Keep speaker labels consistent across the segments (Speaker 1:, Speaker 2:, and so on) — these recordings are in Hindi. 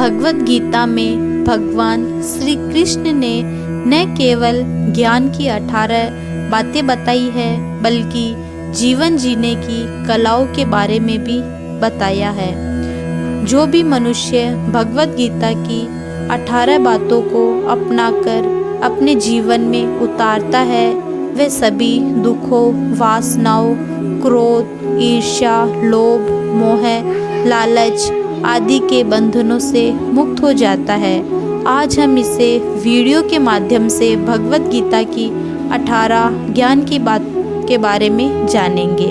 Speaker 1: भगवत गीता में भगवान श्री कृष्ण ने न केवल ज्ञान की 18 बातें बताई है बल्कि जीवन जीने की कलाओं के बारे में भी बताया है। जो भी मनुष्य भगवत गीता की 18 बातों को अपनाकर अपने जीवन में उतारता है वह सभी दुखों, वासनाओं, क्रोध, ईर्ष्या, लोभ, मोह, लालच आदि के बंधनों से मुक्त हो जाता है। आज हम इसे वीडियो के माध्यम से भगवत गीता की 18 ज्ञान की बात के बारे में जानेंगे।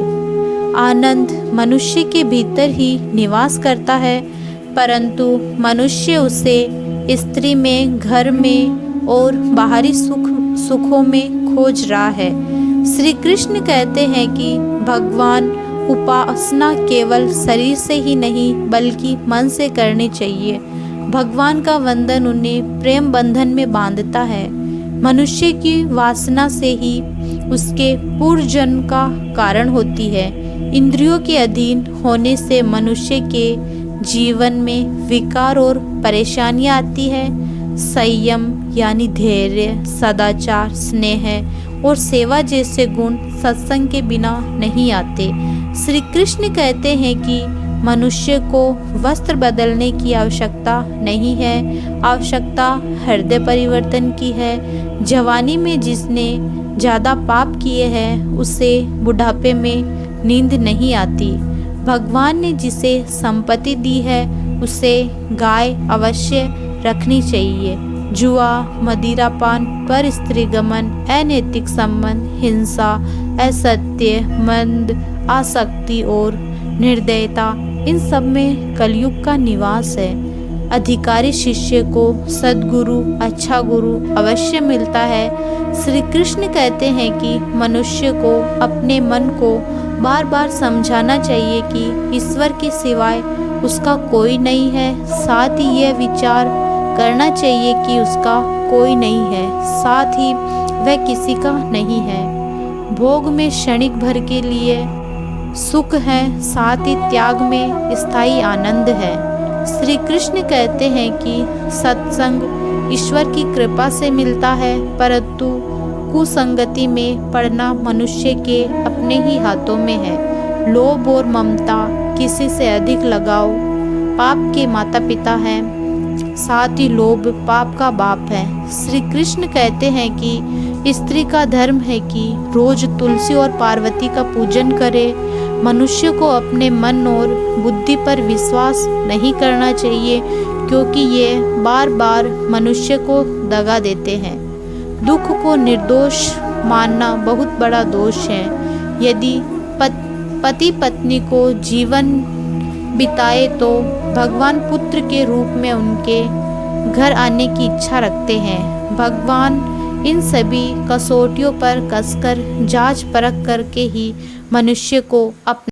Speaker 1: आनंद मनुष्य के भीतर ही निवास करता है, परंतु मनुष्य उसे स्त्री में, घर में और बाहरी सुखों में खोज रहा है। श्री कृष्ण कहते हैं कि भगवान उपासना केवल शरीर से ही नहीं बल्कि मन से करनी चाहिए। भगवान का वंदन उन्हें प्रेम बंधन में बांधता है। मनुष्य की वासना से ही उसके पूर्व जन्म का कारण होती है। इंद्रियों के अधीन होने से मनुष्य के जीवन में विकार और परेशानियां आती है। संयम यानी धैर्य, सदाचार, स्नेह और सेवा जैसे गुण सत्संग के बिना नहीं आते। श्री कृष्ण कहते हैं कि मनुष्य को वस्त्र बदलने की आवश्यकता नहीं है, आवश्यकता हृदय परिवर्तन की है। जवानी में जिसने ज़्यादा पाप किए हैं उसे बुढ़ापे में नींद नहीं आती। भगवान ने जिसे संपत्ति दी है उसे गाय अवश्य रखनी चाहिए। जुआ, मदिरापान, पर स्त्री गमन, अनैतिक संबंध, हिंसा, असत्य, मंद, आसक्ति और निर्दयता इन सब में कलयुग का निवास है। अधिकारी शिष्य को सद्गुरु, अच्छा गुरु अवश्य मिलता है। श्री कृष्ण कहते हैं कि मनुष्य को अपने मन को बार बार समझाना चाहिए कि ईश्वर के सिवाय उसका कोई नहीं है। साथ ही यह विचार करना चाहिए कि उसका कोई नहीं है, साथ ही वह किसी का नहीं है। भोग में क्षणिक भर के लिए सुख है, साथ ही त्याग में स्थायी आनंद है। श्री कृष्ण कहते हैं कि सत्संग ईश्वर की कृपा से मिलता है, परंतु कुसंगति में पड़ना मनुष्य के अपने ही हाथों में है। लोभ और ममता, किसी से अधिक लगाव पाप के माता पिता हैं, साथ ही लोभ पाप का बाप है। श्री कृष्ण कहते हैं कि स्त्री का धर्म है कि रोज तुलसी और पार्वती का पूजन करे। मनुष्य को अपने मन और बुद्धि पर विश्वास नहीं करना चाहिए क्योंकि ये बार बार मनुष्य को दगा देते हैं। दुख को निर्दोष मानना बहुत बड़ा दोष है। यदि पति पत्नी को जीवन बिताए तो भगवान पुत्र के रूप में उनके घर आने की इच्छा रखते हैं। भगवान इन सभी कसौटियों पर कसकर जांच परख करके ही मनुष्य को अपने